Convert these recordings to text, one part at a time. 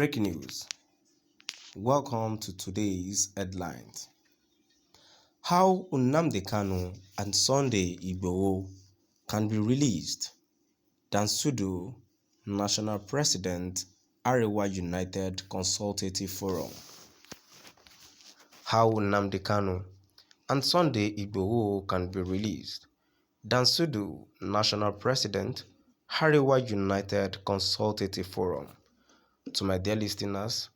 Breaking news. Welcome to today's headlines. How Nnamdi Kanu and Sunday Igboho can be released. Dansudo, National President, Arewa United Consultative Forum. How Nnamdi Kanu and Sunday Igboho can be released. Dansudo, National President, Arewa United Consultative Forum. To my dear listeners,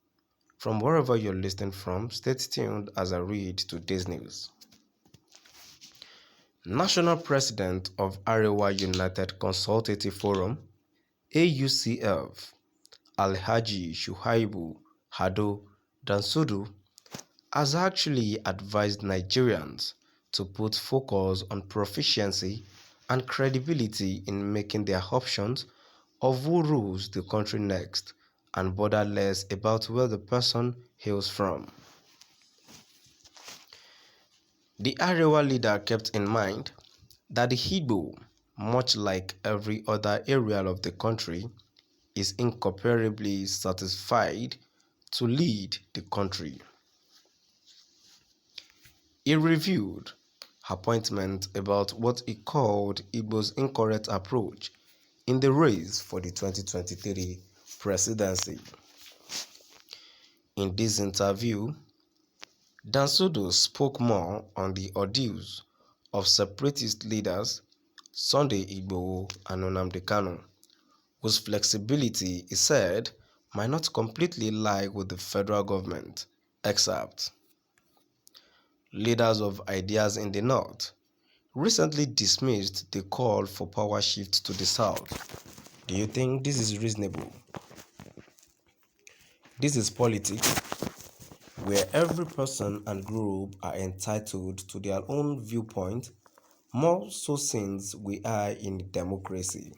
from wherever you're listening from, stay tuned as I read today's news. National President of Arewa United Consultative Forum, AUCF, Alhaji Shuaibu Hado Dansudo, has actually advised Nigerians to put focus on proficiency and credibility in making their options of who rules the country next and bother less about where the person hails from. The Arewa leader kept in mind that the Igbo, much like every other area of the country, is incomparably satisfied to lead the country. He reviewed appointments about what he called Igbo's incorrect approach in the race for the 2023 presidency. In this interview, Dansudo spoke more on the ordeals of separatist leaders Sunday Igboho and Nnamdi Kanu, whose flexibility, he said, might not completely lie with the federal government, except leaders of ideas in the north recently dismissed the call for power shift to the south. Do you think this is reasonable? This is politics, where every person and group are entitled to their own viewpoint, more so since we are in a democracy.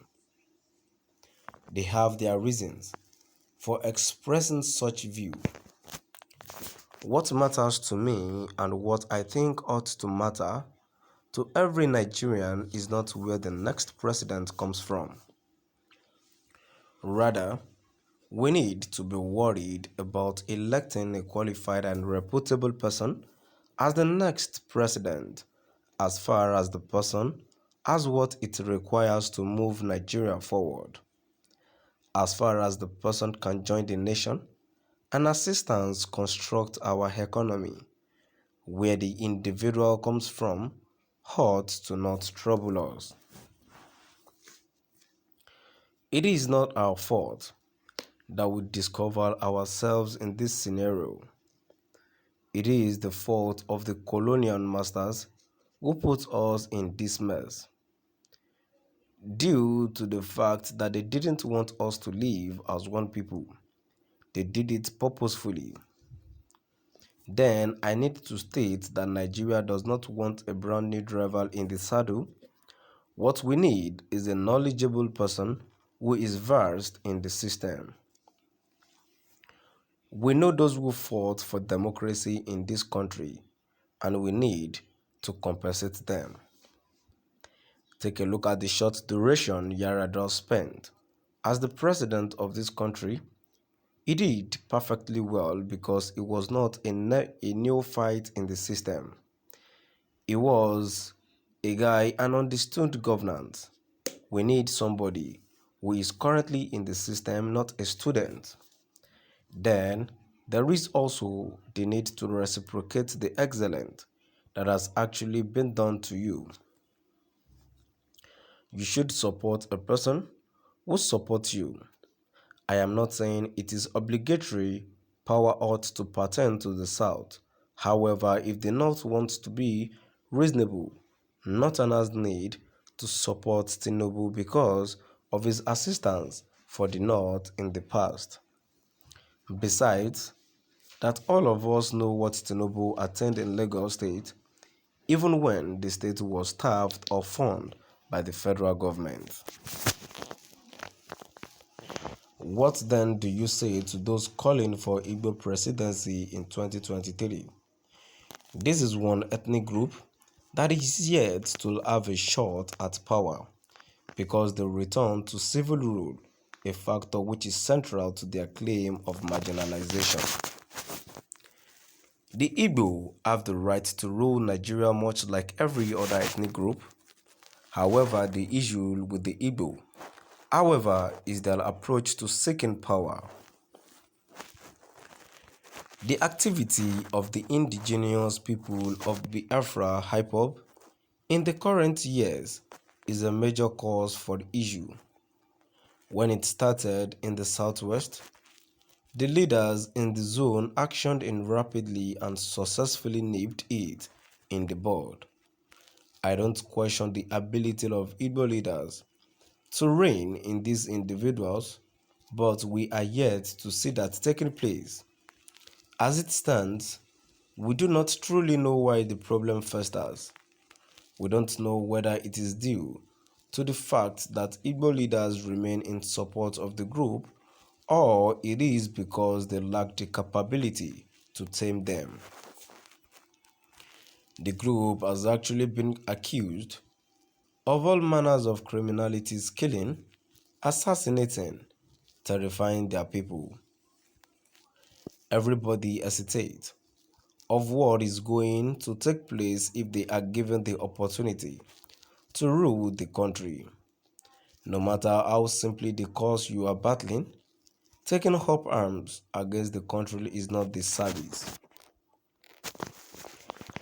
They have their reasons for expressing such view. What matters to me and what I think ought to matter to every Nigerian is not where the next president comes from. Rather, we need to be worried about electing a qualified and reputable person as the next president, as far as the person has what it requires to move Nigeria forward, as far as the person can join the nation and assistance construct our economy, where the individual comes from ought to not trouble us. It is not our fault that we discover ourselves in this scenario. It is the fault of the colonial masters who put us in this mess, due to the fact that they didn't want us to live as one people. They did it purposefully. Then I need to state that Nigeria does not want a brand new driver in the saddle. What we need is a knowledgeable person who is versed in the system. We know those who fought for democracy in this country, and we need to compensate them. Take a look at the short duration Yar'Adua spent as the president of this country. He did perfectly well because he was not a neophyte in the system. He was a guy and understood governance. We need somebody who is currently in the system, not a student. Then there is also the need to reciprocate the excellence that has actually been done to you. You should support a person who supports you. I am not saying it is obligatory power ought to pertain to the South. However, if the North wants to be reasonable, Northerners need to support Tinubu because of his assistance for the North in the past. Besides, that all of us know what Tinubu attained in Lagos State, even when the state was starved or funded by the federal government. What then do you say to those calling for Igbo presidency in 2023? This is one ethnic group that is yet to have a shot at power because the return to civil rule a factor which is central to their claim of marginalization. The Igbo have the right to rule Nigeria much like every other ethnic group. However, the issue with the Igbo, is their approach to seeking power. The activity of the indigenous people of Biafra IPOB in the current years is a major cause for the issue. When it started in the southwest, the leaders in the zone actioned in rapidly and successfully nipped it in the bud. I don't question the ability of Igbo leaders to rein in these individuals, but we are yet to see that taking place. As it stands, we do not truly know why the problem festers. We don't know whether it is due to the fact that Igbo leaders remain in support of the group, or it is because they lack the capability to tame them. The group has actually been accused of all manners of criminalities, killing, assassinating, terrifying their people. Everybody hesitates of what is going to take place if they are given the opportunity to rule the country. No matter how simply the cause you are battling, taking up arms against the country is not the service.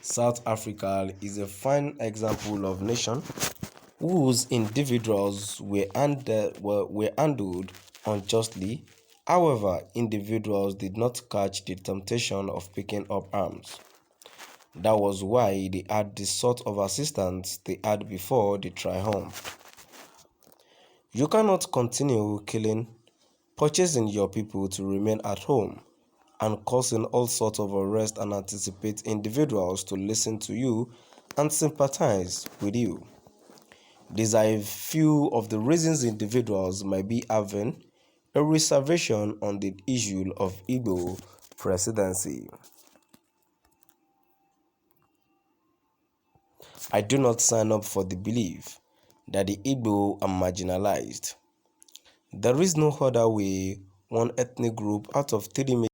South Africa is a fine example of nation whose individuals were handled unjustly. However, individuals did not catch the temptation of picking up arms. That was why they had the sort of assistance they had before the triumph. You cannot continue killing, purchasing your people to remain at home, and causing all sorts of arrest and anticipate individuals to listen to you and sympathize with you. These are a few of the reasons individuals might be having a reservation on the issue of Igbo presidency. I do not sign up for the belief that the Igbo are marginalized. There is no other way one ethnic group out of 3 million